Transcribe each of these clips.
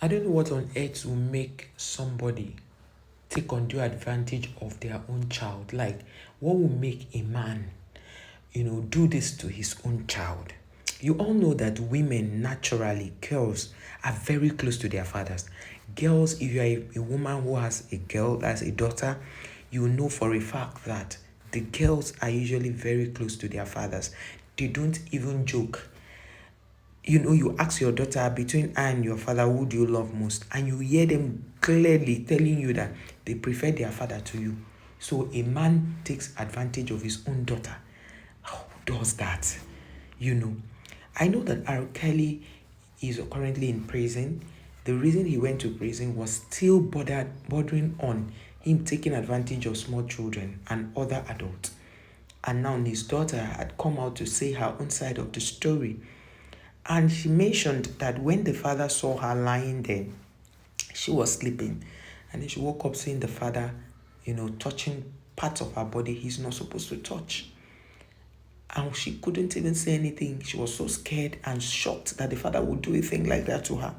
I don't know what on earth will make somebody take undue advantage of their own child. Like, what will make a man, do this to his own child? You all know that women naturally, girls, are very close to their fathers. Girls, if you are a woman who has a girl as a daughter, you know for a fact that the girls are usually very close to their fathers. They don't even joke. You ask your daughter, between I and your father, who do you love most? And you hear them clearly telling you that they prefer their father to you. So a man takes advantage of his own daughter. Who does that? I know that R.Kelly is currently in prison. The reason he went to prison was still bordering on him taking advantage of small children and other adults. And now his daughter had come out to say her own side of the story. And she mentioned that when the father saw her lying there, she was sleeping. And then she woke up seeing the father, touching parts of her body he's not supposed to touch. And she couldn't even say anything. She was so scared and shocked that the father would do a thing like that to her.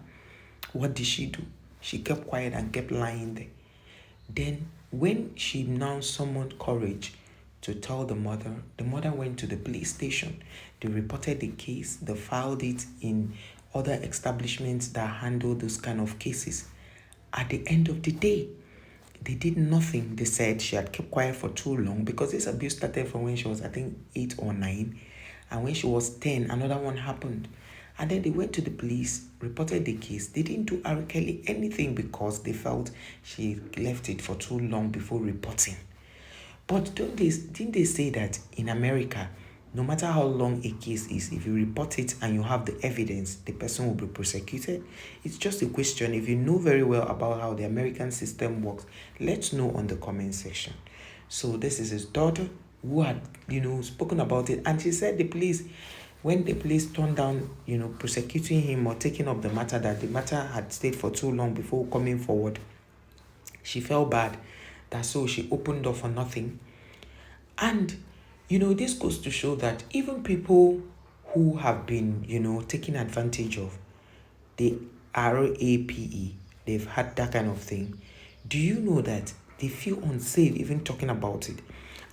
What did she do? She kept quiet and kept lying there. Then when she now summoned courage to tell the mother went to the police station. They reported the case. They filed it in other establishments that handle those kind of cases. At the end of the day, they did nothing. They said she had kept quiet for too long because this abuse started from when she was, I think, 8 or 9. And when she was 10, another one happened. And then they went to the police, reported the case. They didn't do R.Kelly anything because they felt she left it for too long before reporting. But didn't they say that in America, no matter how long a case is, if you report it and you have the evidence, the person will be prosecuted? It's just a question. If you know very well about how the American system works, let's know on the comment section. So this is his daughter who had, spoken about it. And she said when the police turned down, prosecuting him or taking up the matter, that the matter had stayed for too long before coming forward, she felt bad. That's so she opened up for nothing. And, this goes to show that even people who have been, taken advantage of, the RAPE, they've had that kind of thing. Do you know that they feel unsafe even talking about it?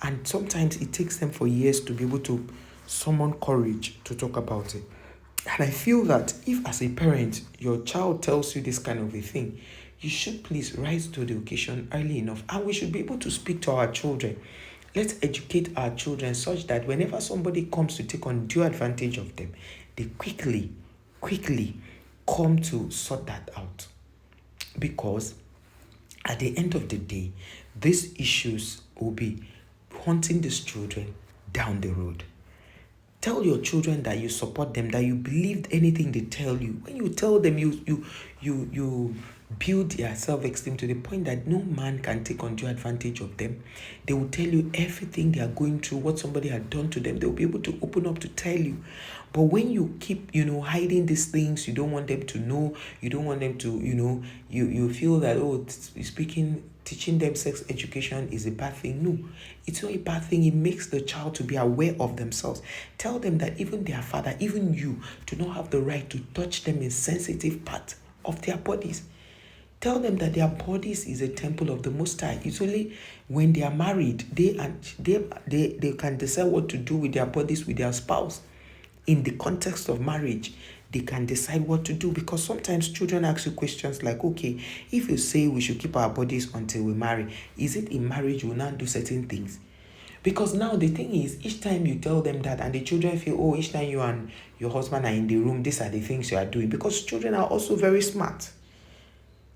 And sometimes it takes them for years to be able to summon courage to talk about it. And I feel that if as a parent, your child tells you this kind of a thing, you should please rise to the occasion early enough. And we should be able to speak to our children. Let's educate our children such that whenever somebody comes to take undue advantage of them, they quickly come to sort that out. Because at the end of the day, these issues will be haunting these children down the road. Tell your children that you support them, that you believe anything they tell you. When you tell them, you build their self-esteem to the point that no man can take undue advantage of them. They will tell you everything they are going through, what somebody had done to them. They will be able to open up to tell you. But when you keep, hiding these things, you don't want them to know, you don't want them to, you feel that, teaching them sex education is a bad thing. No, it's not a bad thing. It makes the child to be aware of themselves. Tell them that even their father, even you, do not have the right to touch them in sensitive parts of their bodies. Tell them that their bodies is a temple of the Most High. It's only when they are married, they can decide what to do with their bodies with their spouse. In the context of marriage, they can decide what to do, because sometimes children ask you questions like, okay, if you say we should keep our bodies until we marry, is it in marriage we'll not do certain things? Because now the thing is, each time you tell them that and the children feel, each time you and your husband are in the room, these are the things you are doing, because children are also very smart.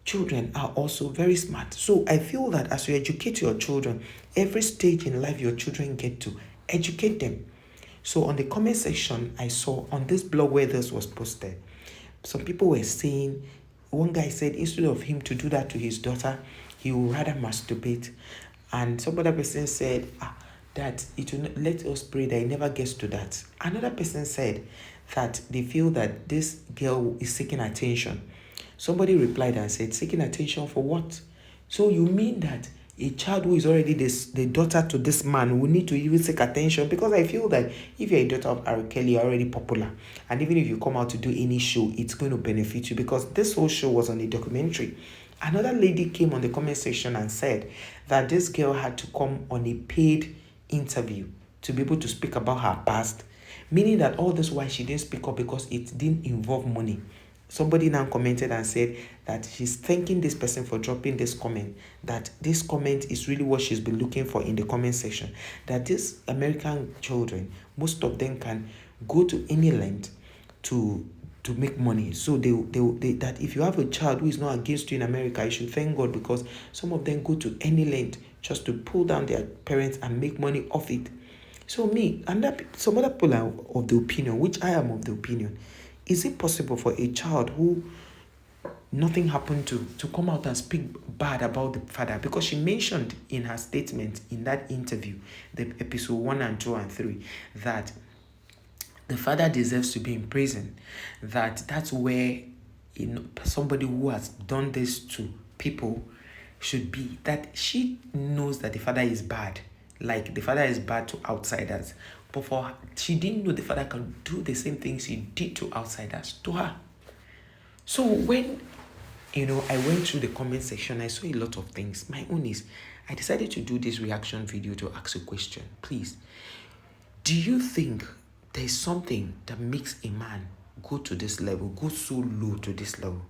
Children are also very smart. So I feel that as you educate your children, every stage in life your children get to, educate them. So on the comment section, I saw on this blog where this was posted, some people were saying, one guy said instead of him to do that to his daughter, he would rather masturbate. And some other person said that it will not, let us pray that it never gets to that. Another person said that they feel that this girl is seeking attention. Somebody replied and said, seeking attention for what? So you mean that A child who is already the daughter to this man will need to even seek attention, because I feel that if you're a daughter of R.Kelly, you're already popular. And even if you come out to do any show, it's going to benefit you, because this whole show was on a documentary. Another lady came on the comment section and said that this girl had to come on a paid interview to be able to speak about her past, meaning that all this while she didn't speak up because it didn't involve money. Somebody now commented and said that she's thanking this person for dropping this comment, that this comment is really what she's been looking for in the comment section, that these American children, most of them can go to any length to make money. So they that if you have a child who is not against you in America, you should thank God, because some of them go to any length just to pull down their parents and make money off it. So me and some other people are of the opinion, which I am of the opinion, is it possible for a child who nothing happened to come out and speak bad about the father? Because she mentioned in her statement in that interview, the episode 1 and 2 and 3, that the father deserves to be in prison, that's where somebody who has done this to people should be, that she knows that the father is bad, like the father is bad to outsiders, but she didn't know the father can do the same things he did to outsiders to her. So when I went through the comment section, I saw a lot of things. My own is, I decided to do this reaction video to ask a question. Please, do you think there's something that makes a man go to this level, go so low to this level?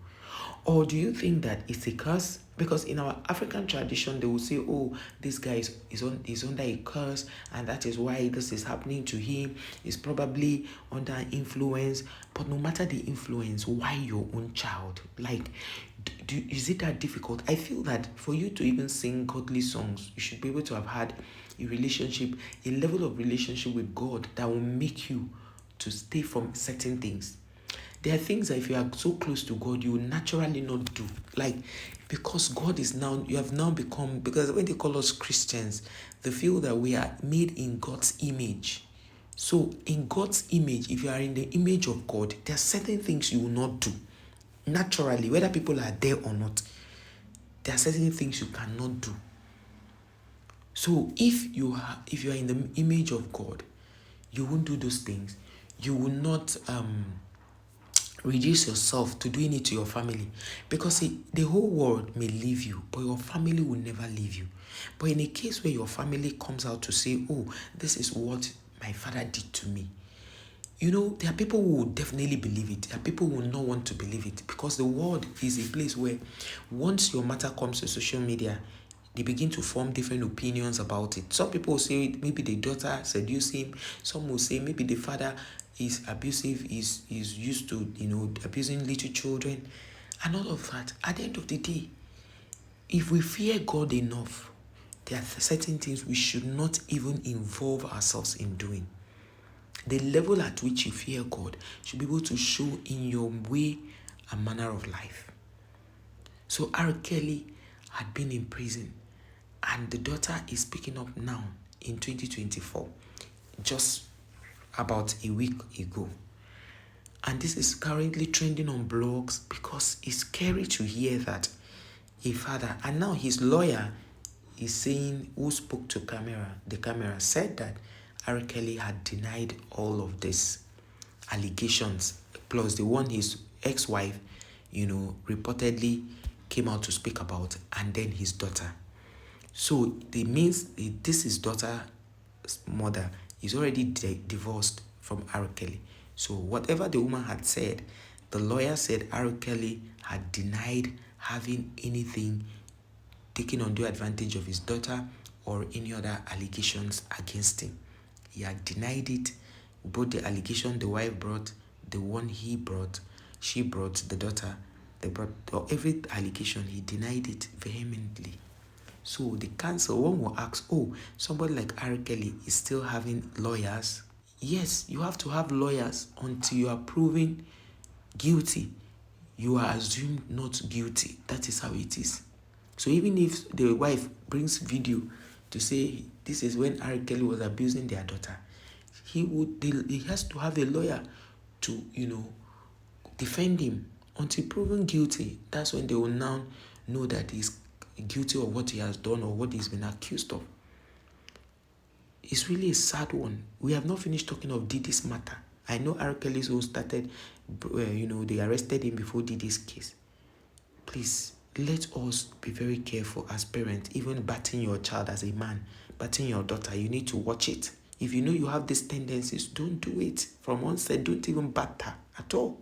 Or do you think that it's a curse? Because in our African tradition, they will say, oh, this guy is under a curse, and that is why this is happening to him. He's probably under influence. But no matter the influence, why your own child? Like, is it that difficult? I feel that for you to even sing godly songs, you should be able to have had a relationship, a level of relationship with God that will make you to stay from certain things. There are things that if you are so close to God, you will naturally not do. Like, because God is now, you have now become, because when they call us Christians, they feel that we are made in God's image. So in God's image, if you are in the image of God, there are certain things you will not do. Naturally, whether people are there or not, there are certain things you cannot do. So if you are in the image of God, you won't do those things. You will not reduce yourself to doing it to your family, because the whole world may leave you, but your family will never leave you. But in a case where your family comes out to say, oh, this is what my father did to me, there are people who will definitely believe it. There are people who will not want to believe it, because the world is a place where once your matter comes to social media, they begin to form different opinions about it. Some people will say maybe the daughter seduced him. Some will say maybe the father is abusive, is used to, abusing little children, and all of that. At the end of the day, if we fear God enough, there are certain things we should not even involve ourselves in doing. The level at which you fear God should be able to show in your way and manner of life. So R.Kelly had been in prison, and the daughter is speaking up now in 2024, just about a week ago. And this is currently trending on blogs, because it's scary to hear that a father, and now his lawyer is saying, who spoke to the camera said that R.Kelly had denied all of these allegations, plus the one his ex-wife, reportedly came out to speak about, and then his daughter. So it means this is daughter's mother is already divorced from R.Kelly. So whatever the woman had said, the lawyer said R.Kelly had denied having anything, taking undue advantage of his daughter or any other allegations against him. He had denied it, both the allegation the wife brought, the one she brought, the daughter, or every allegation, he denied it vehemently. So the counsel, one will ask, oh, somebody like R.Kelly is still having lawyers? Yes, you have to have lawyers until you are proven guilty. You are assumed not guilty. That is how it is. So even if the wife brings video to say this is when R.Kelly was abusing their daughter, he has to have a lawyer to, defend him until proven guilty. That's when they will now know that he's guilty of what he has done or what he's been accused of. It's really a sad one. We have not finished talking of Didi's matter. I know R.Kelly's own started, they arrested him before Didi's case. Please, let us be very careful as parents, even batting your child as a man, batting your daughter. You need to watch it. If you know you have these tendencies, don't do it. From onset, don't even bat her at all.